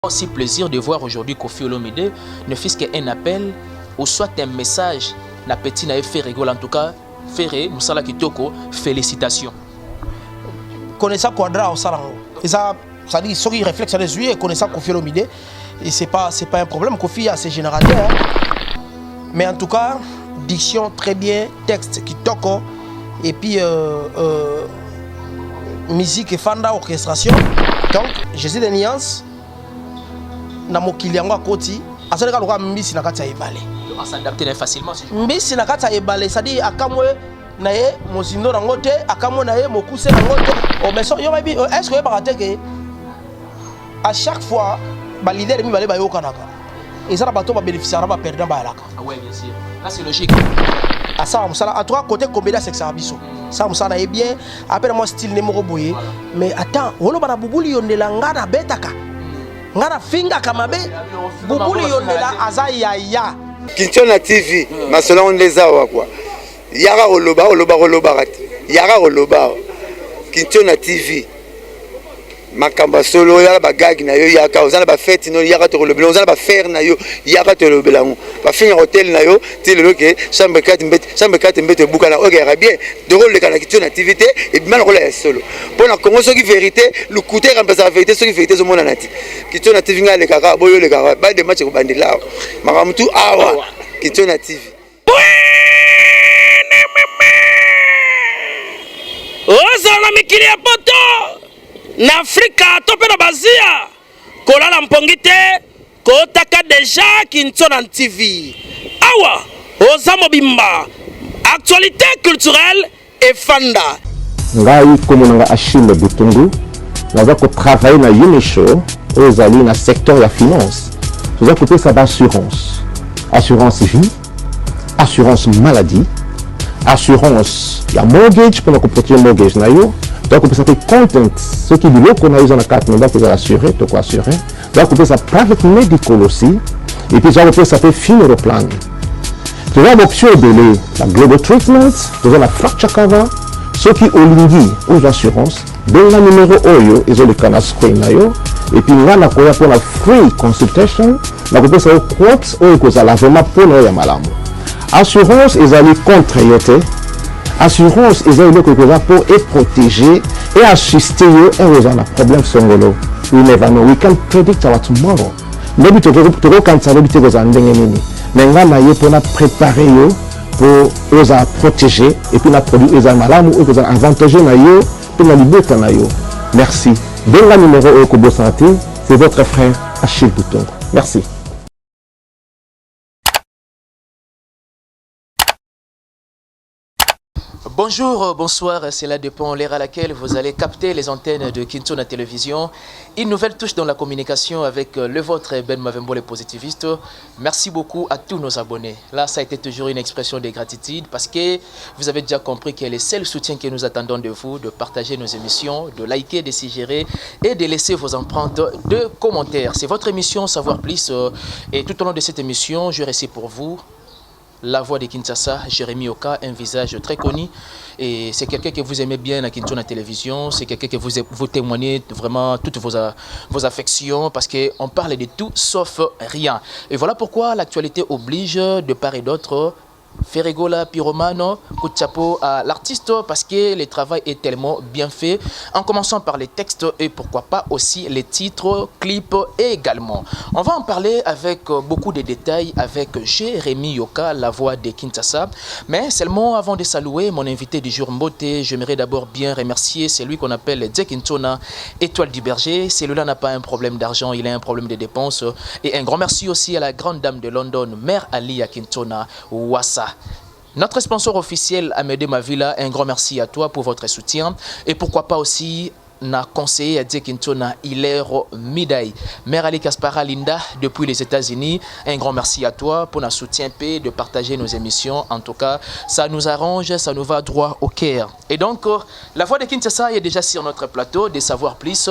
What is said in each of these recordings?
Aussi plaisir de voir aujourd'hui Koffi Olomide ne fût-ce qu'un appel ou soit un message na petit na fait rigole en tout cas Ferré Moussala Kitoko félicitations. Connaissant Quadra au Salango. Et ça dit ceux qui réfléchissent à les yeux connaissant Koffi Olomide et c'est pas un problème. Koffi a ses générateurs mais en tout cas diction très bien, texte qui toko et puis musique et fanda orchestration. Donc Jésus des nuances na mokili yango akoti azaleka loka mbisi na kati ya ebale on s'adapter facilement si mbisi na kati ya ebale c'est-à-dire akamwe na ye mozindo nango te akamwe na ye mokuse nango te o mais yo babi est-ce que ba que à chaque fois ba leader mi bale ba yokanaka et ça bato ba bénéficiaire ba perdant ba alaka ah ouais bien sûr là c'est logique à ça on sala à trois côté comédie sexe abiso ça on sala est bien après moi style ne moko boye mais attends wolo bana bubuli yondela ngana betaka ngana finga kamabe bubuli yondela azaya ya Kinshona TV masolo on les awa quoi yara oloba rati yara oloba Kinshona TV makamba solo yara bagagi na yo yaka ozana ba fête no yara to lobela ozana ba faire na yo yara to lobela ba finir hôtel na yo ti le ke chambre 4 mbete buka na ogera bien de rôle de Kinshona TV et bien rôle ya solo pour na Congo ce qui vérité le côté remplace la vérité ce qui vérité zo mona nati Kinshona TV ngale kaka boyo le kaka ba de match ko bandila makamtu awa Kinshona TV ozala mikili ya poto na Afrika tope na bazia kolala mpongi te kotaka deja Kinshona TV awa oza mobimba actualité culturelle et fanda ngai komonanga Achille Butungu naza ko travailler na Unishow ozali na secteur ya finance toza ko pesa assurance vie assurance maladie assurance ya mortgage pour protéger mortgage na yo donc pour ça content ce qui dit qu'on a eu dans la carte donc vous assurer to quoi assurer donc pour ça private medical aussi et puis ça peut ça fait funeral plan tu as l'option de la global treatment tu as la fracture cover ce qui olingi aux assurances dans le numéro oyo ils ont le canal screen na yo et puis là pour la free consultation la peut ça quote ou que ça la vraiment pour no ya malamu assurance ils allaient contre yote assurance ils allaient que pour et protéger et assister yo et aux un problème songolo we never know we can predict our tomorrow maybe to quand ça habiter aux ndenge nini mais ngana yo pour préparer yo pour aux a protéger et puis la produit aux malamu ou aux avantager na yo pour la liberté na yo merci dans le numéro au Kobo Santé c'est votre frère Achille Butungu merci. Bonjour, bonsoir, c'est là dépend l'ère à laquelle vous allez capter les antennes de Kinshona Télévision. Une nouvelle touche dans la communication avec le vôtre Ben Mavembo les positivistes. Merci beaucoup à tous nos abonnés. Là, ça a été toujours une expression de gratitude parce que vous avez déjà compris que le seul soutien que nous attendons de vous, de partager nos émissions, de liker, de suggérer et de laisser vos empreintes de commentaires. C'est votre émission Savoir Plus et tout au long de cette émission, je récite pour vous la voix de Kinshasa, Jérémy Oka, un visage très connu. Et c'est quelqu'un que vous aimez bien à Kinshona Télévision. C'est quelqu'un que vous témoignez vraiment toutes vos affections parce qu'on parle de tout sauf rien. Et voilà pourquoi l'actualité oblige de part et d'autre Ferregola, Pyromano, coup de chapeau à l'artiste parce que le travail est tellement bien fait. En commençant par les textes et pourquoi pas aussi les titres, clips également. On va en parler avec beaucoup de détails avec Jérémy Yoka, la voix de Kinshasa. Mais seulement avant de saluer mon invité du jour Mbote, j'aimerais d'abord bien remercier celui qu'on appelle Dje Kinshona, Étoile du Berger. Celui-là n'a pas un problème d'argent, il a un problème de dépenses. Et un grand merci aussi à la grande dame de London, Mère Ali Kinshona Wassa. Notre sponsor officiel Amédée Mavila, un grand merci à toi pour votre soutien et pourquoi pas aussi na conseiller à Dje Kinshona Hilero Midai. Mère Ali Kaspara Linda depuis les États-Unis, un grand merci à toi pour notre soutien et de partager nos émissions. En tout cas, ça nous arrange, ça nous va droit au cœur. Et donc, la voix de Kinshasa est déjà sur notre plateau de Savoir Plus.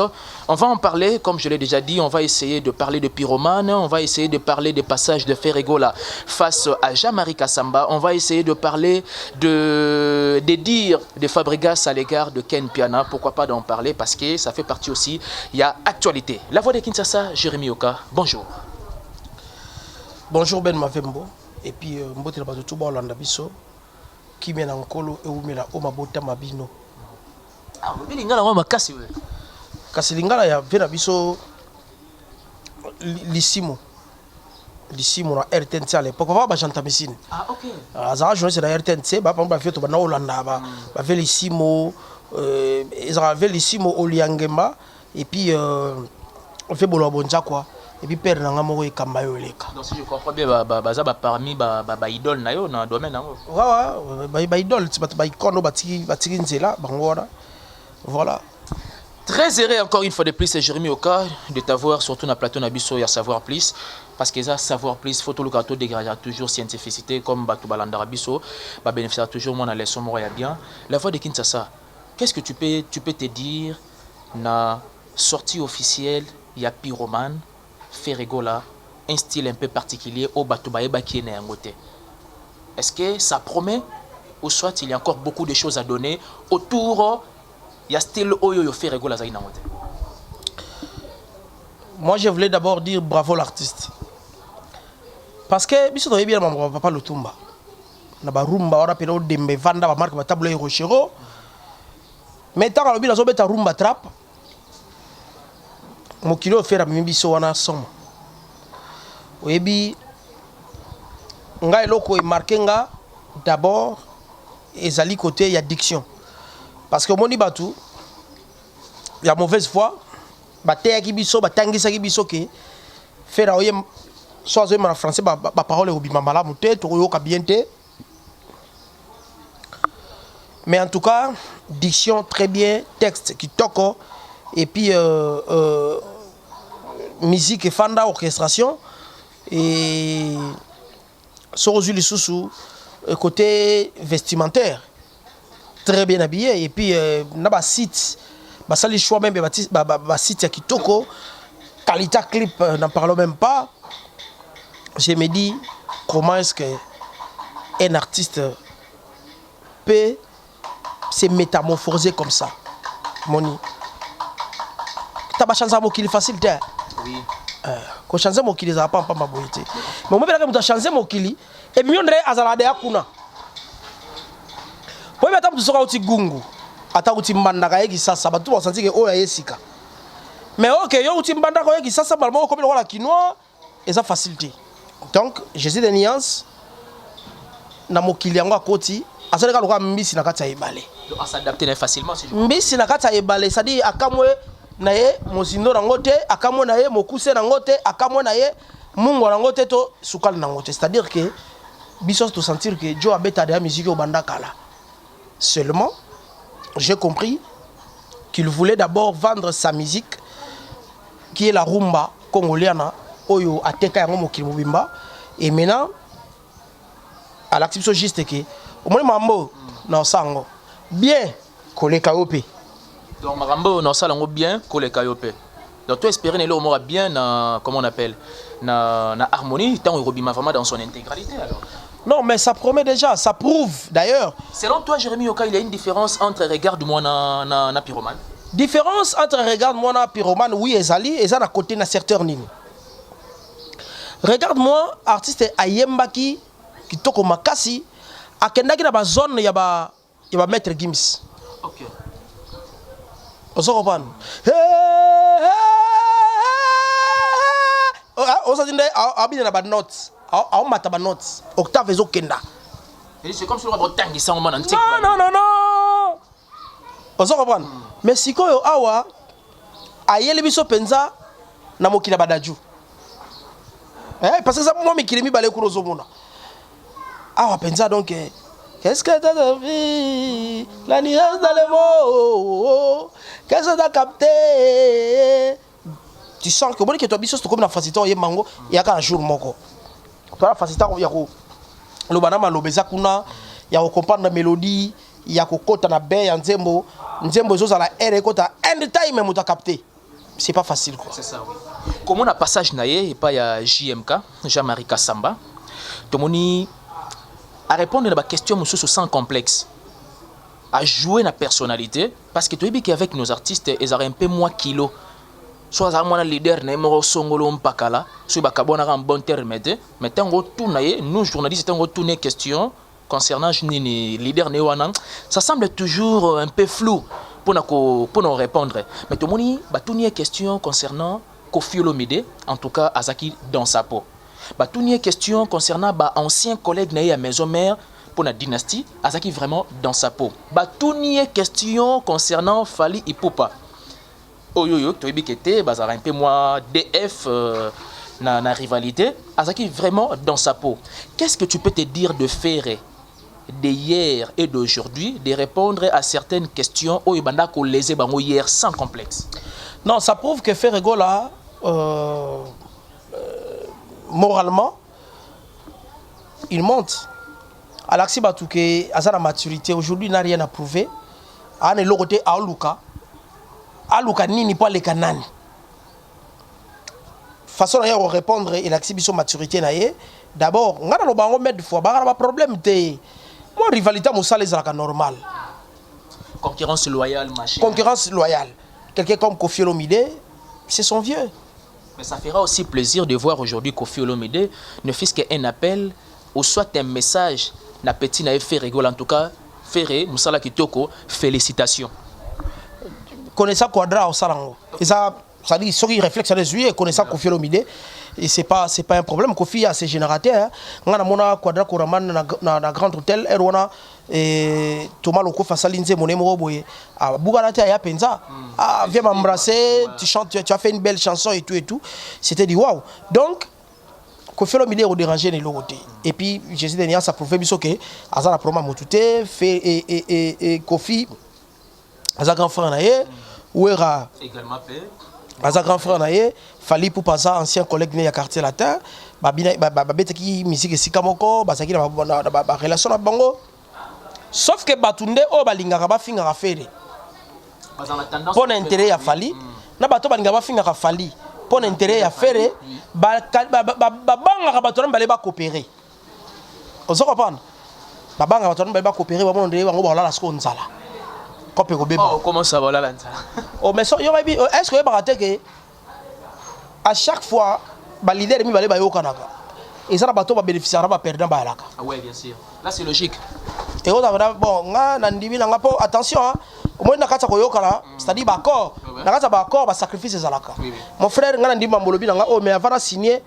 On va en parler, comme je l'ai déjà dit, on va essayer de parler de Pyromane, on va essayer de parler des passages de Ferregola face à Jean-Marie Kassamba, on va essayer de parler des dires de Fabregas à l'égard de Ken Piana, pourquoi pas d'en parler parce que ça fait partie aussi, il y a actualité. La voix de Kinshasa, Jérémy Yoka, bonjour. Bonjour Ben Mavembo, et puis mbote la bato tuba Olanda biso, qui mène en colo et où mène au mabota mabino. Ah, vous voulez ngala ngoma kasi we. Kasi lingala ya vena biso Lissimo na RTNC à l'époque, on va chanter machine. Ah ok. Azara journaliste na RTNC, ba pamba fait to na Olanda ba fait Lissimo, ils avaient Lissimo Oliangema, et puis on fait bolo bonja quoi. Et puis père nanga moko ekamba yo leka. Donc si je comprends bien baza parmi ba idole na yo na domaine nango. Ouais ba idole ba ikono batiki nzela bango wana. Voilà. Très heureux encore une fois de plus, Jérémy Oka, de t'avoir surtout dans le plateau Nabiso et à savoir plus. Parce que ça, savoir plus, photo le carton dégagera toujours scientificité comme Batoubalanda Rabiso, va bénéficier toujours moins dans les sommes bien. La voix de Kinshasa, qu'est-ce que tu peux te dire na sortie officielle, il y a Pyromane, Ferregola, un style un peu particulier au Batoubaeba qui est né en côté. Est-ce que ça promet ou soit il y a encore beaucoup de choses à donner autour? Il y a style Oyo Ferregola Zaïna. Moi, je voulais d'abord dire bravo l'artiste. Parce que, si vous bien mon papa Lutumba, na ba rumba ora pelo dembe vanda ba marque ba tableau rochero. Mais tant que la beta rumba trap, mon kilo faire mimi so wana somme. Oyebi nga eloko e marqué nga d'abord ezali côté il y a diction. Parce que moni batu il y a mauvaise foi, bateya ki biso batangisa ki biso ke faire oye soit en français ba parole obima malamu te to yoka bien te. Mais en tout cas, diction très bien, texte qui toque et puis musique et fanda orchestration et Sorozu Lisusu côté vestimentaire très bien habillé et puis na ba site ba sali choix même ba site qui toko qualité clip n'en parlons même pas. Je me dis comment est-ce que un artiste peut se métamorphoser comme ça. Moni t'as pas chance à moi qu'il est facile t'es oui ko chance mo kili za pa pa maboyete mais mo bela ka chance mo kili e miondre azala de akuna po beta mtu soka uti gungu ata uti mbanda ka yeki sasa batu ba sentir que oya yesika mais OK yo uti mbanda ka yeki sasa balmo ko bila quinoa et ça facilité donc Jésus de nuance na mo kili yango akoti azala ka loka mbisi na kati ya ebale donc s'adapter facilement si je mbisi na kati ya ebale ça dit akamwe na ye mosindo na ngote akamwe na ye mokuse na ngote akamwe na ye mungu na ngote to sukal na ngote c'est-à-dire que biso to sentir que Joe abeta de la musique au banda kala seulement j'ai compris qu'il voulait d'abord vendre sa musique qui est la rumba congoliana oyo ateka yango mokili mobimba et maintenant à l'activité juste que au moins mambo na sango bien koleka ope. donc Marambo non ça lango bien collé kayope. Donc toi espérer ne le bien na comment on appelle na harmonie tant Robima vraiment dans son intégralité alors. Non mais ça promet déjà, ça prouve d'ailleurs. Selon toi Jérémy Yoka, il y a une différence entre regarde-moi na Pyromane. Différence entre regarde-moi na Pyromane oui ezali eza na côté na secteur nini. Regarde-moi artiste ayembaki kitoko makasi akendaki na ba zone ya ba maître Gims. OK. On se comprend. On s'est dit abine na ba notes. A mata ba notes. Octave ezo kenda. C'est comme si on va tangi ça on en tique. Non. On se comprend. Mais sikoyo awa ayeli biso penza na mokila badaju. Parce que ça moi mikili mi balé kurozo mona. Awa penza donc qu'est-ce que t'as vu? La nuance dans les mots. Qu'est-ce que t'as capté? Tu sens que bon que toi biso c'est comme la facilité y mango il y a qu'un jour moko. Toi la facilité il y a le banama lobeza kuna il y a comprendre la mélodie, il y a kokota na be nzembo zo za la R kota end time même tu capté. C'est pas facile quoi. C'est ça oui. Comment on a passage naie et pas ya JMK, Jean-Marie Kassamba. Tomoni à répondre à la question monsieur sans complexe. à jouer la personnalité parce que tu es qu'avec nos artistes ils ont un peu moins kilo soit ça moi leader na mo songolo mpakala so ba kabona en bon terme mais tango tourner nous journalistes tango tourner question concernant nini leader ne wana ça semble toujours un peu flou pour nous répondre mais tout moni ba tourner question concernant Koffi Olomide en tout cas Azaki dans sa peau ba tourner question concernant ba ancien collègue na ya maison mère pour la dynastie, Azaki vraiment dans sa peau. Bah tout n'y est question concernant Fally Ipupa. Oyoyo, tu as dit que tu as un peu moins DF na rivalité. Azaki vraiment dans sa peau. Qu'est-ce que tu peux te dire de Ferré, d'hier et d'aujourd'hui, de répondre à certaines questions au Ibanda qu'on les hier sans complexe? Non, ça prouve que Ferré là, moralement, il monte. Alexis Batouké, à la maturité, aujourd'hui, n'a rien à prouver. On est l'autre à Aluka. Aluka ni pas les canani. Façon de répondre, il a exhibition maturité. D'abord, on a mettre fois, un problème de moi rivalité moussa les normal. Concurrence loyale, machin. Concurrence loyale. Quelqu'un comme Koffi Olomide, c'est son vieux. Mais ça fera aussi plaisir de voir aujourd'hui Koffi Olomide ne fût qu'un appel ou soit un message. Na petit na fait rigole en tout cas Ferré Moussala Kitoko félicitations connaissant Quadra au salango et ça dit ce qui réflexe des yeux connaissant Koffi Olomide et c'est pas un problème. Koffi a ses générateurs on a mona Quadra Koraman na grand hôtel erona et Thomas Loko Fasalinze mon numéro boye à Bougalata ya penza viens m'embrasser tu chantes tu as fait une belle chanson et tout c'était dit waouh. Donc Koffi Olomide au déranger les logotés et puis Jésus dernier ça prouve biso que azala proma motute fait et Koffi azala grand frère naie ou era également fait azala grand frère naie Fally Ipupa ancien collègue né ya quartier latin babina babete ki musique sikamoko basaki na relation na bango sauf que batunde o balingaka bafinga Ferré pour intérêt ya Fally na bato balingaka bafinga Fally pour intérêt ya Ferré babanga bato na coopérer ozo comprendre babanga bato na coopérer ba monde bango ba la sko nzala kopé ko beba comment ça va là nzala oh mais yo baby est-ce que ba raté que à chaque fois ba leader mi ba yo kanaka et ça bato ba bénéficiaire ba perdant ba alaka ah ouais bien sûr là c'est logique et on a bon nga na ndimi na ngapo attention hein moi na kata koyokala c'est-à-dire ba corps na kata ba corps ba sacrifice ezalaka mon frère nga na ndimi mbolobi na nga oh mais avant signer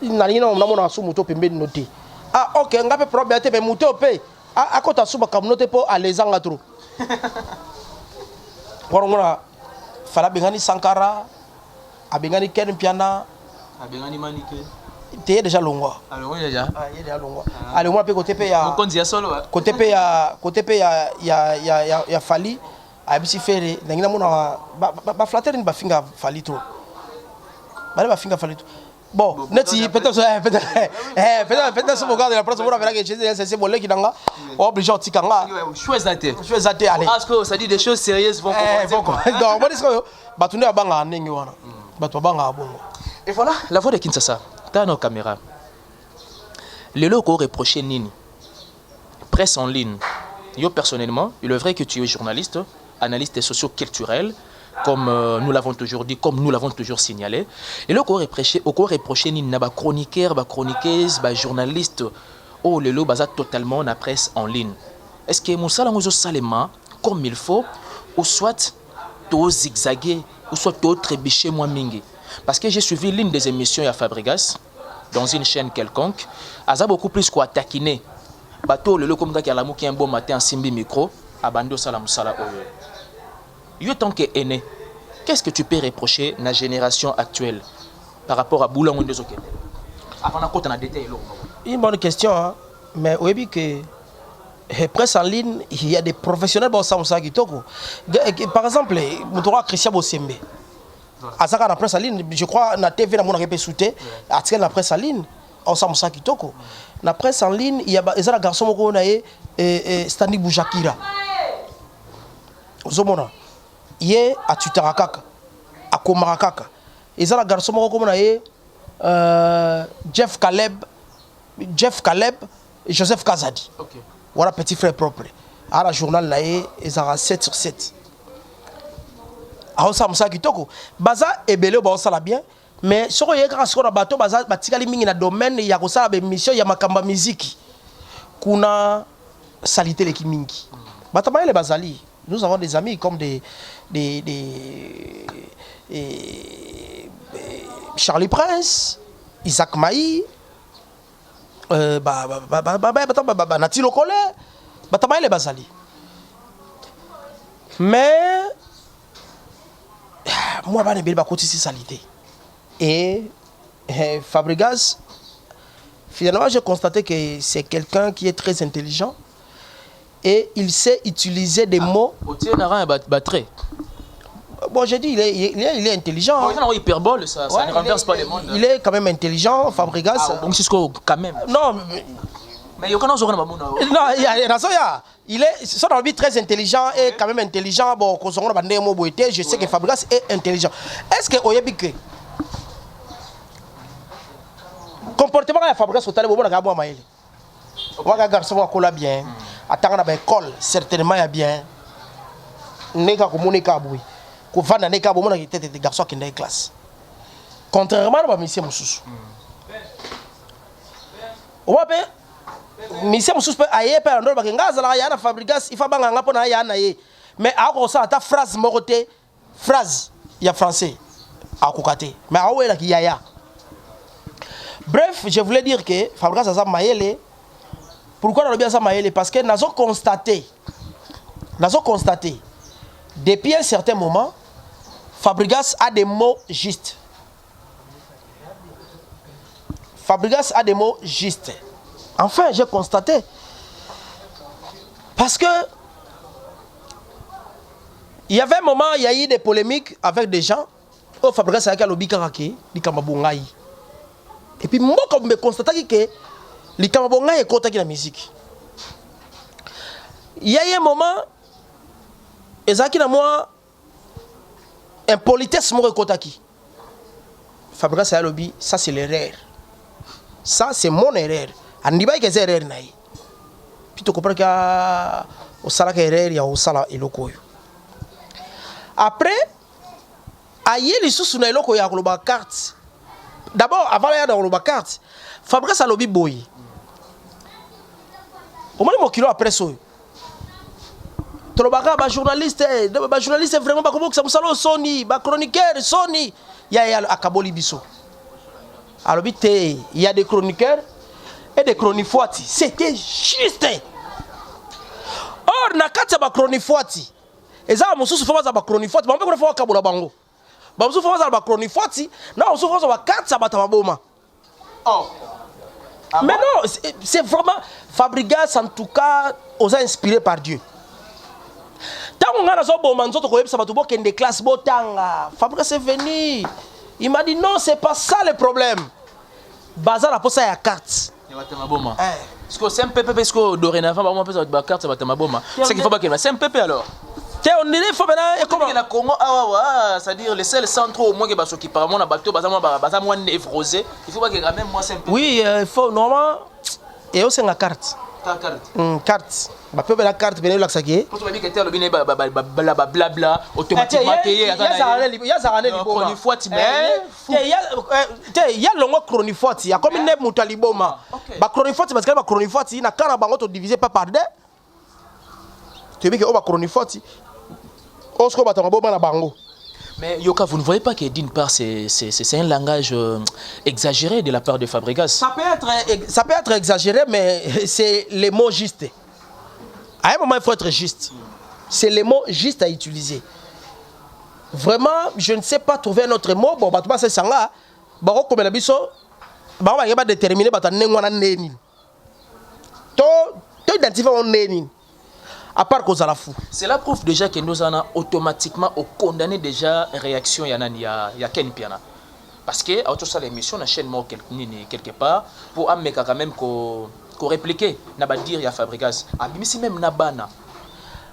na lingina na mona su moto pembeni noté ah OK nga pe problème te pe moto pe a kota su ba communauté po alezanga trop warongona fala bengani Sankara abengani Ken Piana abengani Manike t'es déjà longwa alors oui déjà il est déjà longwa allez moi pe côté pe ya konzi ya solo côté pe ya Fally abisi Ferré ndangina mona ba flatter ni ba finga Fally trop ba finga Fally trop bon neti peut-être ce moment de la place on verra que c'est bon qui danga obligé de tikanga choisir allez parce que ça dit des choses sérieuses vont commencer donc moi dis que batunde abanga ndenge wana bato abanga bongo. Et voilà la voix de Kinshasa dans nos caméras le logo reproché nini presse en ligne yo personnellement il est vrai que tu es journaliste analyste socio-culturel comme nous l'avons toujours dit, comme nous l'avons toujours signalé. Et le corps reproché ni na ba chroniqueur, ba chroniqueuse, ba journaliste, oh le lo baza totalement na presse en ligne. Est-ce que Moussa Langozo Salema comme il faut ou soit to zigzaguer ou soit to trébucher moi mingi? Parce que j'ai suivi l'une des émissions à Fabregas dans une chaîne quelconque, aza beaucoup plus quoi taquiner. Bato le lo comme gars qui a un bon matin en simbi micro, abando salam sala oyo. Yo tant que aîné, qu'est-ce que tu peux reprocher à la génération actuelle par rapport à Boulan ou des autres? Avant de côté, on a détaillé. Une bonne question, hein? Mais oui que presse en ligne, il y a des professionnels bon ça qui toko. Par exemple, Moutoura Christian Bosembe. À ça la presse en ligne, je crois na TV na mon répé souté, article la presse en ligne, on ça qui toko. La presse en ligne, il y a un garçon moko naé Stanley Boujakira. Ozomona. Yé à Tutarakaka, à Komarakaka. Ils ont un garçon comme Jeff Caleb, Joseph Kazadi. Okay. Voilà petit frère propre. à la journal naé ezara 7 sur 7 aosa musa kitoko baza ebele ba osala bien mais soko yeka soko na bato baza batikali mingi na domaine ya kosala ba mission ya makamba musique kuna salité les mingi batama les bazali nous avons des amis comme des Charlie Prince, Isaac Maï, Nati Lokole, batama les bazali. Mais moi je ne pas salité. Et Fabregas, finalement j'ai constaté que c'est quelqu'un qui est très intelligent et il sait utiliser des mots. Bon, j'ai dit, il est intelligent. Il est hyperbole, ça ne renverse pas les mondes. Il est quand même intelligent, Fabregas. Donc c'est quand même. Non, mais il y a il est son envie très intelligent et quand même intelligent. Bon, je sais que Fabregas est intelligent. Est-ce que Oyebike comportement de Fabregas au talent, on va garçon à coller bien. Attendre à l'école, certainement il y a bien. Neka komoneka aboui. Ko vanda neka bomona ki tete garçon qui dans classe. Contrairement à monsieur Moussous. Owape monsieur Moussous peut aye pe ando ba ngaza la ya na Fabregas il fa banga ngapo na ya na ye. Mais a ko sa ta phrase moroté phrase ya français a kokate. Mais a wela ki yaya. Bref, je voulais dire que Fabregas a maïele. Pourquoi on a bien ça maïele? Parce que nous avons constaté depuis un certain moment, Fabregas a des mots justes. Fabregas a des mots justes. Enfin, j'ai constaté. Parce que il y avait un moment, il y a eu des polémiques avec des gens. Oh, Fabregas a lobby karake, di kamabongai. Et puis moi, comme je constate que les kamabongai est contre la musique. Il y a eu un moment. Et ça qui n'a moi impolitesse mon kotaki. Fabregas a lobby, ça c'est l'erreur. Ça c'est mon erreur. Andiba que c'est erreur naï. Puis tu comprends que au sala que erreur ya au sala eloko. Après aïe les sous na eloko ya koloba carte. D'abord avant la dans koloba carte, Fabregas a lobby boy. Au moins mon kilo après ça. Ba journaliste vraiment ba comment que ça musalo Sony ba chroniqueur Sony ya akaboli biso alors bite il y a des chroniqueurs et des chronifuati c'était juste or na kati ba chronifuati eza mususu fama za ba chronifuati ba mbeko fa kabola bango ba mususu fama za ba chronifuati na mususu fama za ba kati za batababoma oh mais non c'est vraiment Fabregas en tout cas aux inspiré par Dieu. Tant qu'on a zo bomba nzoto ko yebisa batu bo kende classe botanga Fabregas est venu il m'a dit non c'est pas ça le problème bazar la posa ya carte ya batama boma parce que c'est un PP parce que dorénavant ba moi pesa ba carte ça batama boma c'est qu'il faut pas que c'est un PP alors te on dirait faut maintenant et comment la Congo c'est à dire les seuls centres au moins que baso qui par moi na bateau bazama moi névrosé il faut pas que quand même moi c'est un peu oui il faut normalement et aussi la carte carte ba peu la carte venez la saké pour toi que le bine blabla automatiquement payé ya za rané liboma chronifuati il y a longo chronifuati ya comme ne muta liboma ba chronifuati parce que ba chronifuati na kana bango to diviser pas par deux tu veux que ba chronifuati on se battre boma na bango. Mais Yoka, vous ne voyez pas que d'une part c'est un langage exagéré de la part de Fabregas? Ça peut être exagéré, mais c'est les mots justes. À un moment, il faut être juste. C'est les mots justes à utiliser. Vraiment, je ne sais pas trouver un autre mot. Bon, bah, c'est ça là. Bah, comme la biso, bah, on va déterminer, bah, tu identifies un nénin. À part cause à la fou. C'est la preuve déjà que nous avons automatiquement condamné déjà réaction y a Ken Piana. Parce que à autre ça l'émission na chaîne mort quelque part pour amener quand même ko répliquer na ba dire ya Fabregas. Abimisi même na bana.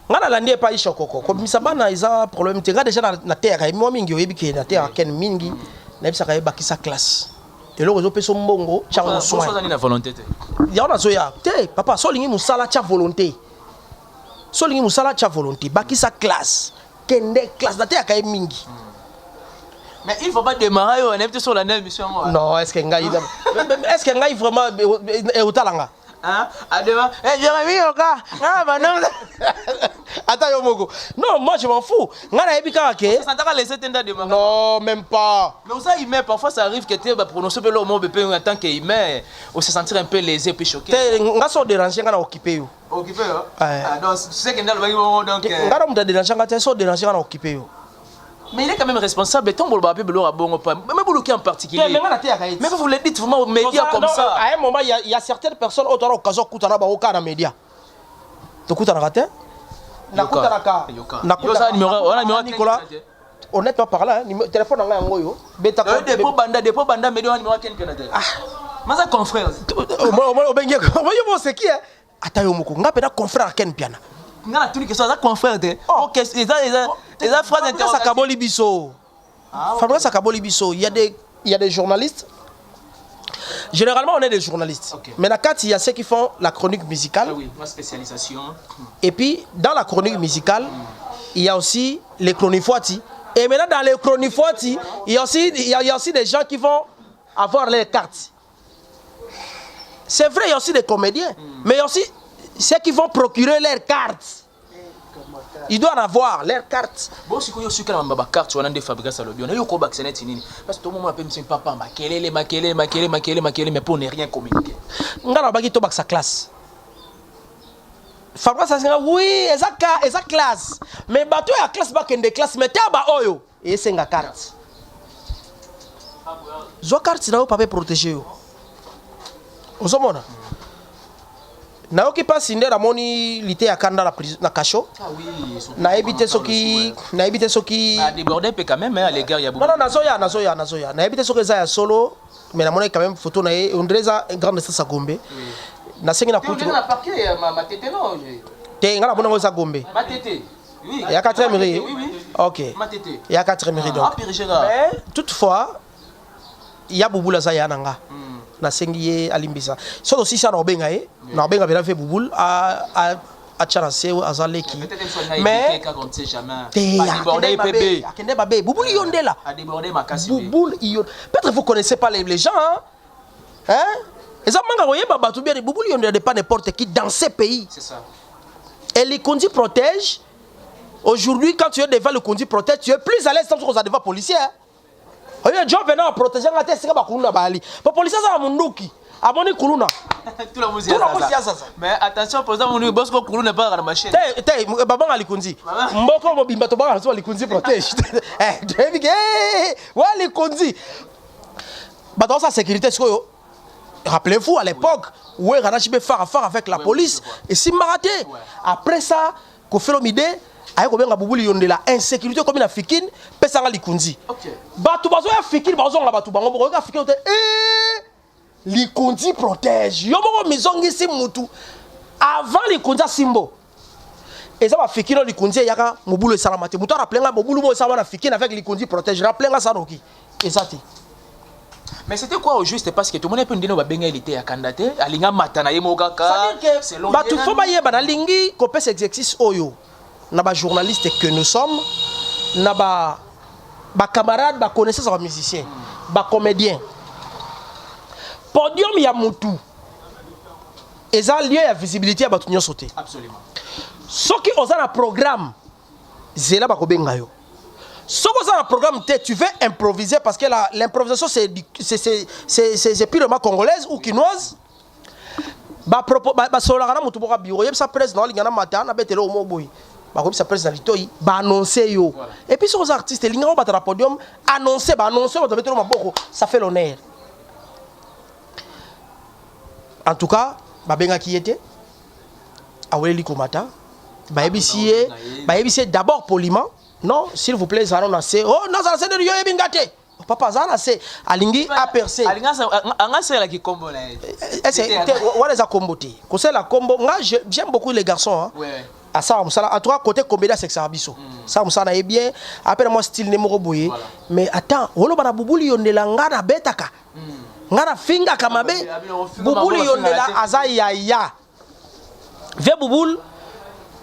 Ngana landie pa isha koko. Ko bimisa bana isa problème tenga déjà na terre moi mingi oyebi ke na terre Ken mingi na bisa ka bakisa classe. Et le réseau peso mbongo tcha soin. Ça na volonté. Ya na zoya. Te papa so lingi musala tcha volonté. solingi musala cha volonté bakisa classe kende classe date ya kai mingi. Mais il faut pas démarrer, on est sur la même mission. Non, est-ce que ngai est-ce que ngai vraiment eotalanga? Hein? Adema, Jérémy Oka. Ah bah non. Attends Yomoko. Non, moi je m'en fous. Ngana ebika ke. Ça t'a laissé tendre démarrer. Non, même pas. Mais ça il met parfois ça arrive que tu vas prononcer le mot bébé en tant qu'il met on se sentir un peu lésé puis choqué. Nga so déranger ngana occupé yo. Occupé hein? Ah donc tu sais que dans le donc ngana mta déranger ngata so déranger ngana occupé yo. Mais il est quand même responsable. Tant que le Bello a bon pas. Même Boulouki en particulier. Mais vous le dites vraiment aux médias comme ça. À un moment, il y a certaines personnes qui ont l'occasion de faire des médias. Tu as raté? Nicolas, honnêtement par là, téléphone dans l'angoyo. Dépôt banda, média numéro 15 Canada. Ah, mais ça confrère. C'est qui? Attends, Yomoko, on a un confrère Ken Piana. On a tous que ça confrère. Ok, ils ont phrase d'interrogation. Fabrice Akaboli Bisso, il y a des journalistes. Généralement, on est des journalistes. Okay. Mais quand il y a ceux qui font la chronique musicale. Ah oui, ma spécialisation. Et puis, dans la chronique musicale, il y a aussi les chronifoiti. Et maintenant, dans les chronifoiti, il y a aussi des gens qui vont avoir les cartes. C'est vrai, il y a aussi des comédiens. Mais il y a aussi ceux qui vont procurer leurs cartes. Ils doivent avoir leurs cartes. Bon, si vous avez une carte, vous avez des fabricants à l'objet. Vous avez un parce que tout le monde appelle M. Papa, mais pour ne rien communiquer. Vous avez sa classe. Fabrice, oui, c'est classe. Mais bateau la classe, pas des classes, mais tu as oyo. Et c'est une carte. Zo carte, c'est pas protéger. Vous avez na oki pasi ndera moni lité ya kanda la prison na cacho. Ah oui, na éviter soki na déborder peut quand même à l'égard il y a beaucoup. Non nazoya na éviter soki za ya solo mais na moni quand même photo na ondreza grande sasa gombe na sengi na kutu na parquet ma tete non te ngala bona ngoza gombe ma tete oui ya 4e rue oui OK ma tete ya 4e rue donc mais toutefois il y a bubula za ya nanga na sengi alimbisa so aussi ça na obenga na obenga bela fait bubul a chancer azaleki mais on sait jamais déborder bébé akende babé bubul yondela a déborder makasi bubul yon peut-être vous connaissez pas les gens hein les amanga oyeba batu bien bubul yondela pas n'importe qui dans ces pays c'est ça et les conduits protègent aujourd'hui quand tu es devant le conduit protège tu es plus à l'aise quand tu es devant policier. Il y a des gens venant protéger la tête, c'est comme Kuluna Bali. Les policiers sont Munduki. Abonné Kuluna. Tout la musique. Mais attention, pour exemple, boss ko Kuluna pas dans la machine. Té, Babang Alikunzi. Mboko Mobimba to Banga, Alikunzi protège. Eh, David, ouais, Alikunzi. Bah dans sa sécurité, rappelez-vous à l'époque où Ranachibe faire avec la police et si maraté. Après ça, Kofelomide aye ko benga bubuli yondela insécurité comme na fikine pesanga likunzi. OK. Batu bazo ya fikine bazo nga batu bango ko fikine te likunzi protège. Yo moko mizongi si mutu avant likunza simbo. Eza ba fikine likunzi yaka mobulu salamate. Mutu rappelenga mobulu mo sa na fikine avec likunzi protège. Rappelenga ça roki. Ezati. Mais c'était quoi au juste parce que tout le monde peut dire que benga il était à candidater alinga matana yemo kaka selon batu fo ba yeba na lingi ko pesa exercice oyo. Na ba journaliste que nous sommes, na ba camarades, ba connaisseurs, ba musiciens, ba comédiens. Podium ya mutu. Eza lieu ya visibilité ya batu nyo sauté. Absolument. Soki oza na programme, zela ba ko benga yo. Soki oza na programme tu veux improviser parce que l'improvisation c'est purement congolaise ou quinoise. Ba solo kana mutu boka biro yebsa président lingana matana betelo mo boy. Bah comme ça président bah annoncer yo et puis sur les artistes les gens battre podium annoncer bah mettre le maboko ça fait l'honneur en tout cas bah benga qui était aweli likomata bah ebisier d'abord poliment non s'il vous plaît ça non assez oh non ça c'est de yo ebingate papa ça c'est alingi a percé alinga anga la qui combo là c'est wala za combo té ko c'est la combo moi j'aime beaucoup les garçons hein ouais à ça en trois côté comédien c'est ça biso ça est bien après moi style numéro boyé mais attends wolo bana bubuli yondela ngana betaka ngana finga kamabe bubuli yondela azaya ya ve bubul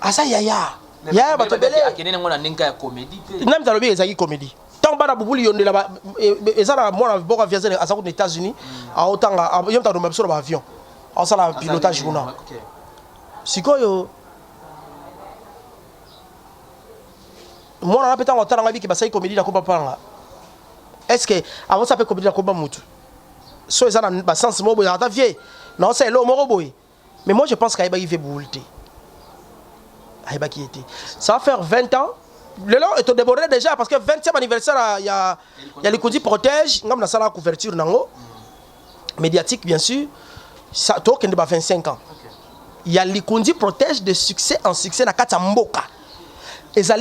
asa yaya bato belé akene ngona ninga ya comédie pe nam talobi ezaki comédie tant bana bubuli yondela ba ezana mona boka viager asa aux États-Unis a otanga yom ta domé sur ba avion asa la pilotage kuna sikoyo mona na peta ngotana ngabi ki basai comédie na ko panga est-ce que avant ça peut comédie na ko ba mutu so ezana ba sens mo boya ta vie non c'est lo mo boy mais moi je pense qu'il va y avoir bouleté ça va faire 20 ans. Le long est débordé déjà parce que 20e anniversaire, il y a les Kondi protège, on a la couverture médiatique bien sûr. Ça tourne de 25 ans. Il y a les Kondi protège de succès en succès dans Katamboka. Et ça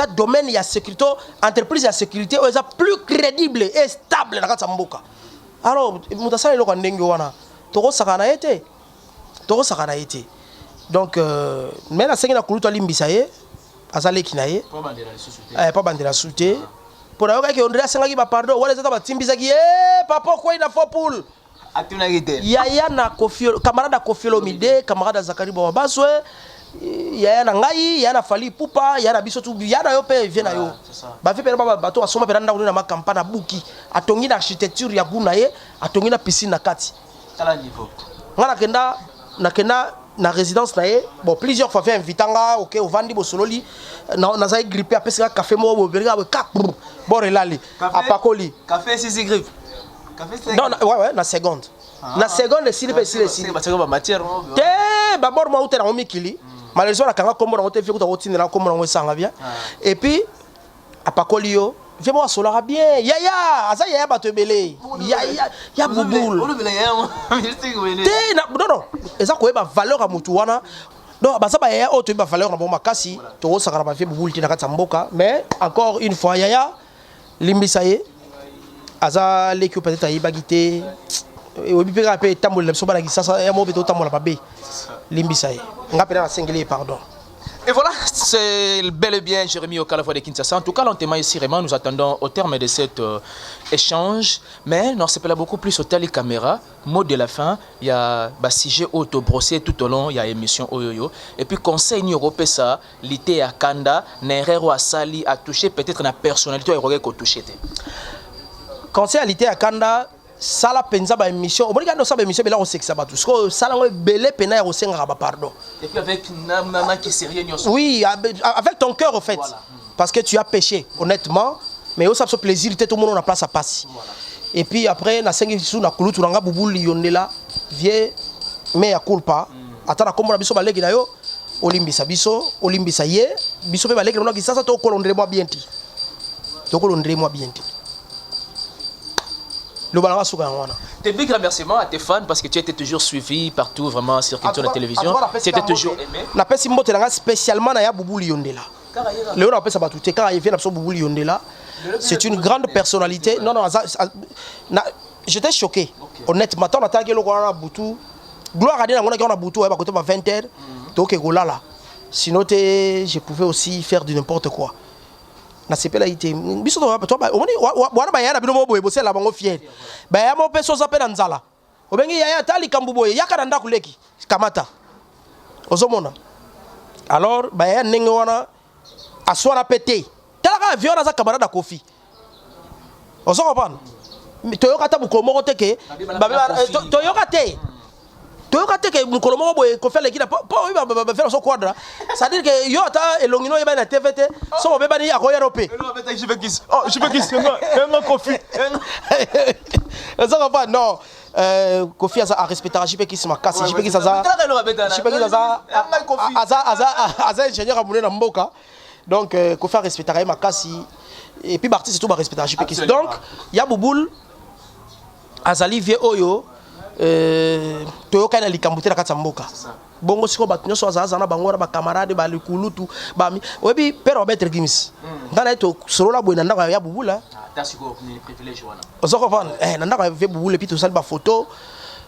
domaine il y a sécurité, entreprise il y a sécurité, ils sont plus crédible et stable dans Katamboka. Alors, mutasala le kandenge wana. Toro sakana été. Donc, mais la scène a couru à l'imbisaye, à Zalekinaye, pas bandera souté. Pour la que Andrea Sengaki va pardon, ou les autres Timbisaki, papa, quoi il a fait pour Yaya na Kofi, camarade à Kofi Lomide, camarade à Zakari Bawabaswe, Yaya na Ngai, Yaya na Fali Poupa, Yaya na Bisotu, Yaya na Yope, Viena Yo. Bafi Pera Bato, à Soma Peranda, on a ma campagne à Bouki, à Tongi l'architecture Yagunaye, à Tongi la piscine na Kati. À la niveau. Na résidence naé bon plusieurs fois fait invitanga OK au vandi bo sololi na za grippé après ça café mo bo berga bo kap bon relali à pakoli café si grippe café non ouais na seconde na seconde s'il peut s'il ba tsaka ba matière te ba bor mo utera mo mikili malheureusement la kanga kombo na hotel fait ko totine na kombo na sanga bien et puis à pakoli yo viens moi solara bien yaya asa yaya batebele ya bubul non eza ko eba valeur a mutu wana donc basa ba yaya auto eba valeur na bon makasi to sakara ba fait bubul tina katsamboka mais encore une fois yaya limbisaye asa l'équipe peut-être ayiba gité et obi peka pe tambo le so bana kisasa ya mo beto tambo la babe limbisaye ngapela na singeli pardon. Et voilà, c'est bel et bien Jérémy Okalafa de Kinshasa. En tout cas, lentement ici, vraiment, nous attendons au terme de cet échange. Mais non, c'est pas là beaucoup plus au télé caméra. Mot de la fin, il y a un sujet auto-brossé tout au long, il y a émission Oyoyo. Et puis, conseil européen, ça, l'été à Kanda, Nerero à Sali, à toucher peut-être la personnalité européenne qu'on touche. Conseil à l'été à Kanda, ça la pensa ba émission on regarde ça ba émission là on sait que ça va tout ce ça la belé pena ya osenga ba pardon et puis avec nana qui sérieux oui avec ton cœur en fait voilà. Parce que tu as péché honnêtement mais au ça ce plaisir tout le monde a place à passer voilà. Et puis après na sengi sous na kulutu nga bubuli yondela vie mais ya culpa atana komona biso ba leki na yo olimbisa ye biso pe ba leki na kisasa to kolondre moi bien ti Tes big remerciements à tes fans parce que tu étais toujours suivi partout vraiment sur Kinshasa télévision. C'était toujours aimé. Na pesi mbote nga spécialement na ya Bubuli Yondela. Léo na pesa batute car il vient na Bubuli Yondela. C'est une grande personnalité. Non j'étais choqué. Honnêtement, tant attaque le roi Boutou. Gloire à Dieu on a Boutou à côté de 20h. Donc golala. Sinon je pouvais aussi faire de n'importe quoi. Na sepela ite biso to ba omoni wana ba yana bino mo boye bosela bango fier ba ya mo peso za pena nzala obengi ya tali kambu boye yakana ndaku leki kamata ozomona alors ba ya ndenge wana aswara pété talaka avion na za camarade Kofi ozokopana toyoka ta bukomo ko teke toyoka te toyoka te ke mukolo moko boye ko faire l'équipe pas faire son quadra ça veut dire que yo ata elongino yeba na TVT so beba ni akoya rope je veux kiss un Kofi ça va pas non Kofi a respecté JP Kiss makasi JP Kiss aza ingénieur à Moulin na mboka donc Kofi a respecté makasi et puis Bartis tout ba respecter JP Kiss donc ya Bouboul azali vie oyo toyoka na likambuté na kati mboka bongo siko bat nyoso azaza na bango ba camarade ba likulutu ba mi webi père Robert Gims ndana to solo la boina ndaka ya Bubula ta siko ni privilège wana ozoko van ndaka ya Bubula puis to sala ba photo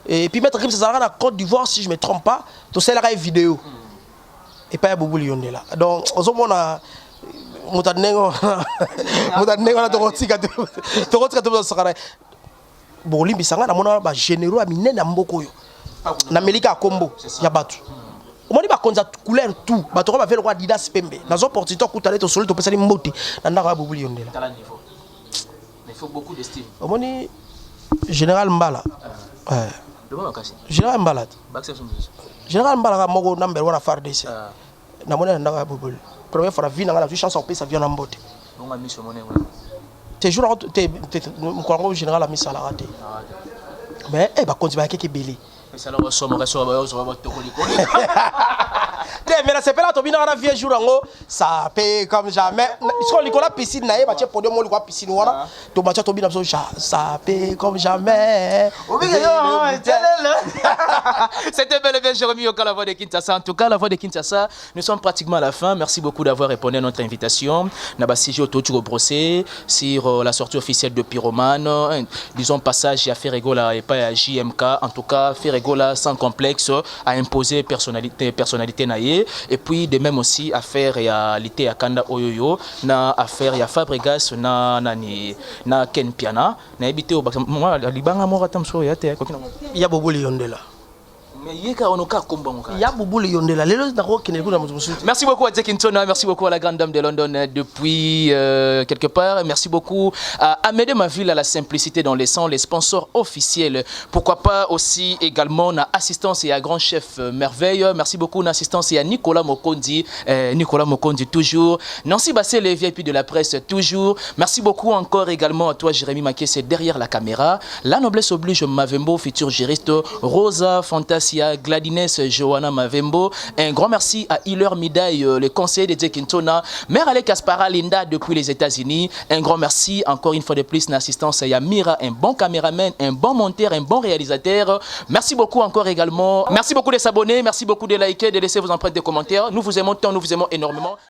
et puis mettre Gims ça na Côte d'Ivoire si je me trompe pas to sala ka vidéo et pas ya Bubula yondela donc ozomona mutanengo na to kotika to sakara bolimbi sanga na mona ba généraux a minene mboko yo na melika kombo ya batu On dit bakonza couleur tout batoko ba velo kwa Adidas pembe nazo opportunité ko tala to solo to pesali mbote na ndaka bobuli yondela Tala niveau. Mais il faut beaucoup d'estime. on dit général Mbala Demande encore. général Mbala Baxter son. général Mbala moko number 1 FARDC na mona ndaka bobuli première fois la vie na la chance en paix ça vient en mbote On a mis sur monnaie. t'es jour t'es mon général a mis ça la raté mais bakonzi ba keke belé Ça leur ressemble mais là c'est pas là to bina na vieux jour ngo ça paie comme jamais so likola piscine na ye ba tie podium mo likola piscine wana to ba to bina so ça paie comme jamais. C'était bel et bien Jérémy Yoka, la voix de Kinshasa. En tout cas, la voix de Kinshasa, nous sommes pratiquement à la fin. Merci beaucoup d'avoir répondu à notre invitation. Nabasiji Otochuro Brossé sur la sortie officielle de Pyromane. Disons passage à Ferregola et pas à JMK. En tout cas, Ferregola sans complexe a imposé personnalité naïe. Et puis de même aussi affaire ya Lité à Kanda Oyoyo, na affaire ya Fabregas na Ken Piana, na habité au moi libanga mo ratamso ya te ko ya bobuli yondela. Mais yeka onoka komba mon ya bobuli yondela lelo ndako kene kuna mususu. Merci beaucoup à Zekintona, merci beaucoup à la grande dame de London depuis quelque part. Merci beaucoup à Amédée Maville à la simplicité dans les sons, les sponsors officiels. Pourquoi pas aussi également na assistance et à grand chef merveille. Merci beaucoup na assistance et à Nicolas Mokondi toujours. Nancy Bassé les VIP de la presse toujours. Merci beaucoup encore également à toi Jérémy Makesse derrière la caméra. La noblesse oblige Mavembo futur juriste Rosa Fantasia Gladines Johanna Mavembo. Un grand merci à Hiller Midaille, le conseiller de Zekintona, Mère Ale Kaspara Linda depuis les États-Unis. Un grand merci encore une fois de plus l'assistance à Mira, un bon caméraman, un bon monteur, un bon réalisateur. Merci beaucoup encore également. Merci beaucoup de s'abonner, merci beaucoup de liker, de laisser vos empreintes de commentaires. Nous vous aimons tant, nous vous aimons énormément.